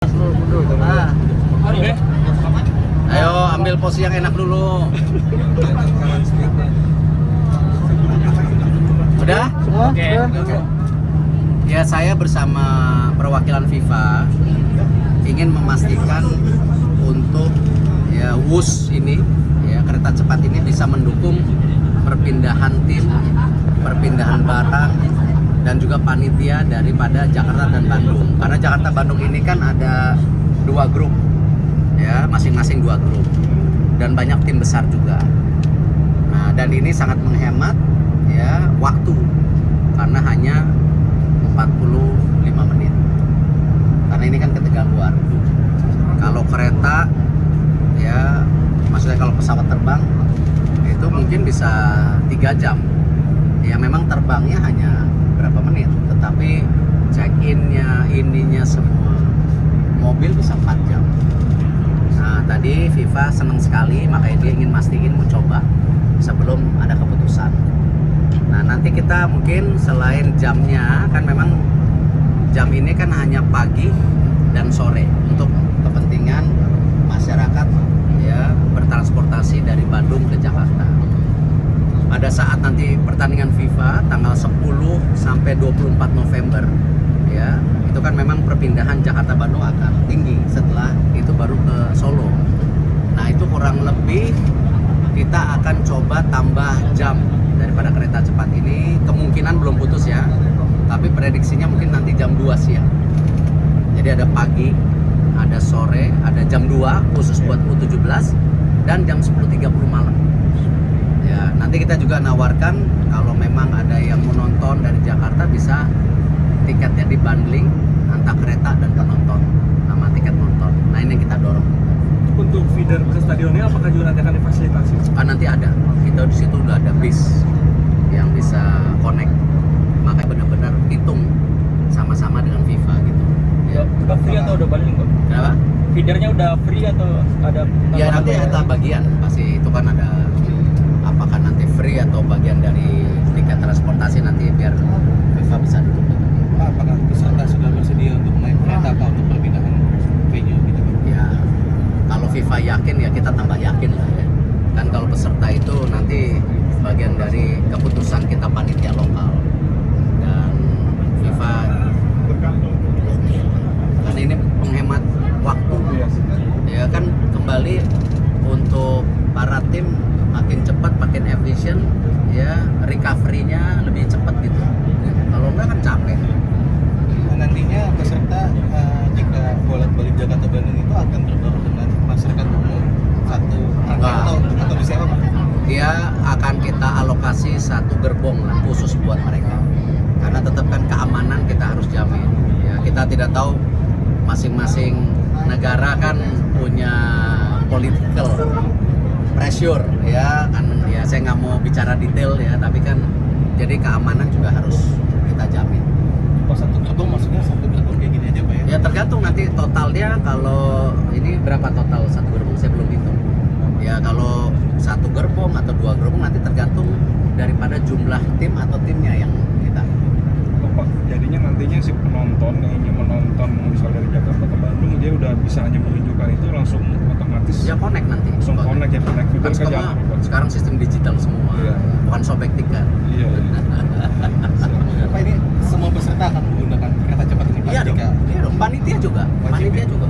Ah. Ayo ambil posisi yang enak dulu. Udah? Oke. Ya, saya bersama perwakilan FIFA ingin memastikan untuk ya WUS ini, ya kereta cepat ini bisa mendukung perpindahan tim, perpindahan barang, dan juga panitia daripada Jakarta dan Bandung. Karena Jakarta Bandung ini kan ada 2 grup, ya masing-masing 2 grup, dan banyak tim besar juga. Nah, dan ini sangat menghemat ya waktu karena hanya 45 menit. Karena ini kan ke Tegaluar. Kalau kereta ya maksudnya kalau pesawat terbang itu mungkin bisa 3 jam. Ya memang terbangnya hanya berapa menit, tetapi check-innya ininya semua mobil bisa 4 jam. Nah, tadi FIFA senang sekali, makanya dia ingin mastiin mau coba sebelum ada keputusan. Nah, nanti kita mungkin selain jamnya, kan memang jam ini kan hanya pagi dan sore untuk kepentingan masyarakat ya bertransportasi dari Bandung ke Jakarta. Pada saat nanti pertandingan FIFA tanggal 10 sampai 24 November ya, itu kan memang perpindahan Jakarta Bandung akan tinggi, setelah itu baru ke Solo. Nah, itu kurang lebih kita akan coba tambah jam daripada kereta cepat ini. Kemungkinan belum putus ya, tapi prediksinya mungkin nanti jam 2 siang. Jadi ada pagi, ada sore, ada jam 2 khusus buat U17, dan jam 10.30 malam. Ya, nanti kita juga nawarkan kalau memang ada yang mau nonton dari Jakarta, bisa tiketnya dibundling antara kereta dan penonton sama tiket nonton. Nah, ini yang kita dorong. Untuk feeder ke stadionnya apakah juga nanti akan difasilitasi? Nanti ada, kita di situ udah ada bis yang bisa connect, makanya benar-benar hitung sama-sama dengan FIFA gitu. Ya, udah free atau udah bundling kok? Kenapa? Feedernya udah free atau ada? Ya nanti ada bagian, pasti itu kan ada. Apakah nanti free atau bagian dari tiket transportasi, nanti biar FIFA bisa duduk. Apakah peserta sudah bersedia untuk naik kereta apa untuk perpindahan venue gitu? Ya, kalau FIFA yakin ya kita tambah yakin lah ya. Kan kalau peserta itu nanti bagian dari keputusan kita panitia lokal, dan FIFA kan ini penghemat waktu ya kan, kembali untuk para tim makin cepat, makin efisien ya, recovery-nya lebih cepat gitu. Kalau enggak kan capek. Nantinya peserta jika bolak-balik Jakarta Bandung itu akan terdorong dengan masyarakat umum satu atau disewa Pak? Dia akan kita alokasi 1 gerbong lah khusus buat mereka, karena tetap kan keamanan kita harus jamin ya. Kita tidak tahu, masing-masing negara kan punya political pressure ya kan, ya saya nggak mau bicara detail ya, tapi kan jadi keamanan juga harus kita jamin. Pas 1 gerbong maksudnya 1 gerbong kayak gini aja Pak ya? Ya tergantung nanti totalnya, kalau ini berapa total 1 gerbong saya belum hitung. Ya kalau 1 gerbong atau 2 gerbong nanti tergantung daripada jumlah tim atau timnya yang kita. Pak, jadinya nantinya si penonton yang ingin menonton misal dari Jakarta ke Bandung, dia udah bisa hanya menunjukkan itu langsung otomatis Ya connect nanti. langsung connect ya, connect Kan fiber ke semua Jakarta. sekarang sistem digital semua, Iya. bukan sobek tiket. Iya. Pak, ini semua peserta akan menggunakan kereta cepat ini Pak? Iya dong, Jika iya dong. Panitia juga, Wajib panitia ya? juga.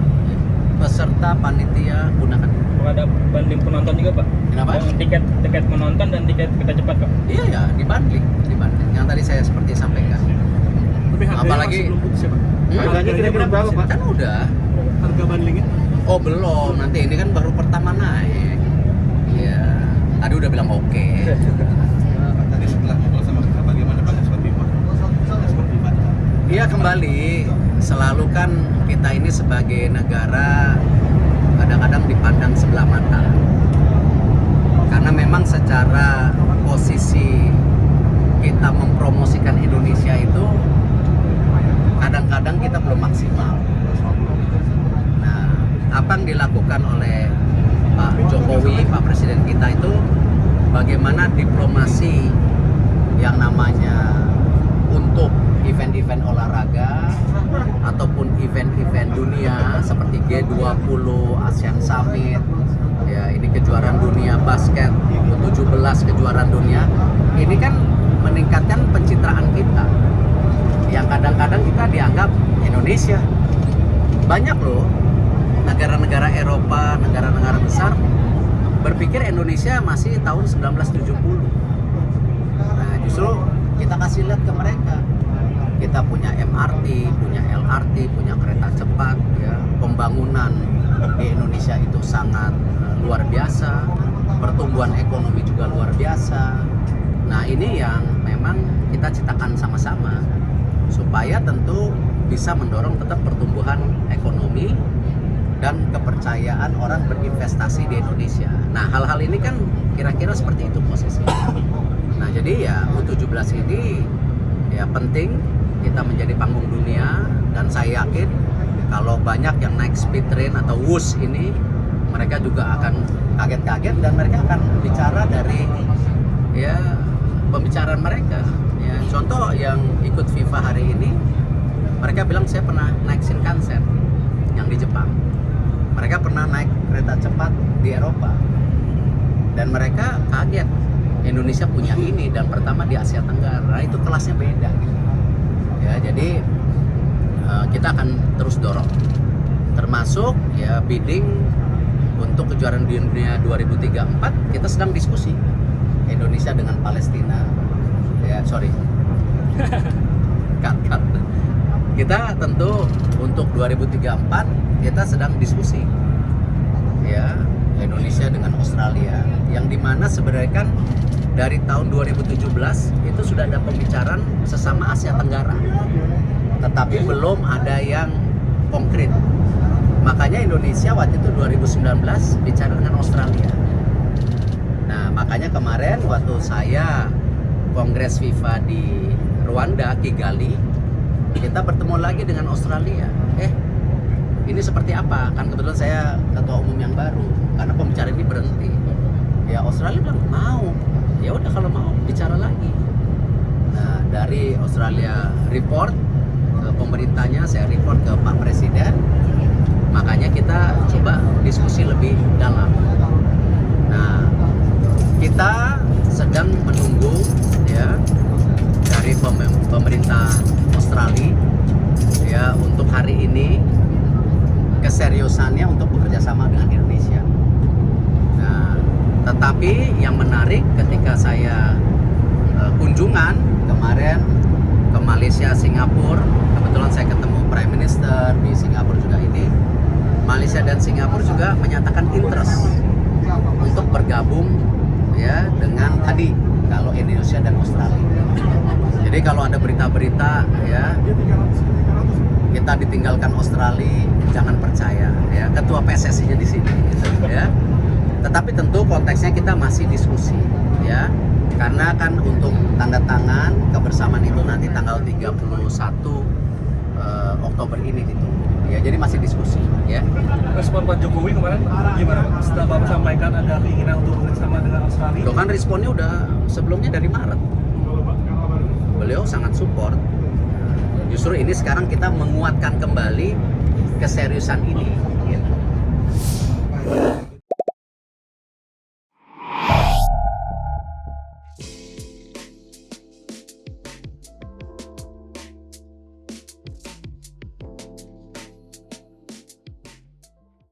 Peserta panitia gunakan. Apakah ada bundling penonton juga Pak? Kenapa? Tiket menonton dan tiket kereta cepat Pak? Iya ya, dibanding. Yang tadi saya seperti sampaikan. tapi harganya Apalagi masih belum putus ya Pak? Hmm? Harganya kira-kira berapa Pak? Kan udah. Harga bundlingnya? Oh belum, nanti ini kan baru pertama naik. Iya, tadi udah bilang oke. Pak, tadi setelah ngobrol sama kita bagaimana Pak respon FIFA? Respon FIFA? Iya, kembali selalu kan kita ini sebagai negara kadang-kadang dipandang sebelah mata, karena memang secara posisi kita mempromosikan Indonesia itu kadang-kadang kita belum maksimal. Nah, apa yang dilakukan oleh Pak Jokowi, Pak Presiden kita itu bagaimana diplomasi yang namanya untuk event-event olahraga ataupun event-event dunia seperti G20, ASEAN Summit, ya ini kejuaraan dunia basket, U17 kejuaraan dunia, ini kan meningkatkan pencitraan kita. Yang kadang-kadang kita dianggap Indonesia. Banyak loh negara-negara Eropa, negara-negara besar berpikir Indonesia masih tahun 1970. Nah, justru kita kasih lihat ke mereka. Kita punya MRT, punya LRT, punya kereta cepat, ya. Pembangunan di Indonesia itu sangat luar biasa. Pertumbuhan ekonomi juga luar biasa. Nah, ini yang memang kita ciptakan sama-sama supaya tentu bisa mendorong tetap pertumbuhan ekonomi dan kepercayaan orang berinvestasi di Indonesia. Nah, hal-hal ini kan kira-kira seperti itu posisinya. Nah, jadi ya U17 ini ya penting kita menjadi panggung dunia, dan saya yakin kalau banyak yang naik speed train atau WUS ini, mereka juga akan kaget-kaget dan mereka akan bicara dari ya pembicaraan mereka. Ya, contoh yang ikut FIFA hari ini, mereka bilang saya pernah naik Shinkansen yang di Jepang. Mereka pernah naik kereta cepat di Eropa. Dan mereka kaget Indonesia punya ini dan pertama di Asia Tenggara, itu kelasnya beda. Ya, jadi kita akan terus dorong. Termasuk ya bidding untuk kejuaraan dunia 2034, kita sedang diskusi Indonesia dengan Palestina. Ya, sorry. Cut. Kita tentu untuk 2034 kita sedang diskusi. Ya, Indonesia dengan Australia, yang dimana sebenarnya kan dari tahun 2017 itu sudah ada pembicaraan sesama Asia Tenggara, tetapi belum ada yang konkret. Makanya Indonesia waktu itu 2019 bicara dengan Australia. Nah, makanya kemarin waktu saya Kongres FIFA di Rwanda, Kigali, kita bertemu lagi dengan Australia. Ini seperti apa? Kan kebetulan saya ketua umum yang baru, karena pembicaraan ini berhenti. Ya Australia bilang mau. Ya udah kalau mau bicara lagi. Nah, dari Australia report ke pemerintahnya, saya report ke Pak Presiden. Makanya kita coba diskusi lebih dalam. Nah, kita sedang menunggu ya dari pemerintah Australia ya untuk hari ini keseriusannya untuk bekerja sama dengan Indonesia. Nah, tetapi yang menarik ketika saya kunjungan kemarin ke Malaysia, Singapura, kebetulan saya ketemu Prime Minister di Singapura juga ini. Malaysia dan Singapura juga menyatakan interest untuk bergabung ya dengan tadi kalau Indonesia dan Australia. Jadi kalau ada berita-berita ya kita ditinggalkan Australia, jangan percaya ya, ketua PSSI-nya di sini gitu, ya. Tetapi tentu konteksnya kita masih diskusi ya. Karena kan untuk tanda tangan kebersamaan itu nanti tanggal 31 Oktober ini ditunggu. Ya, jadi masih diskusi ya. Respon Pak Jokowi kemarin gimana Pak? Setelah Bapak sampaikan ada keinginan untuk bekerjasama dengan Australia. Loh, kan responnya udah sebelumnya dari Maret. Beliau sangat support. Justru ini sekarang kita menguatkan kembali keseriusan ini. Gitu.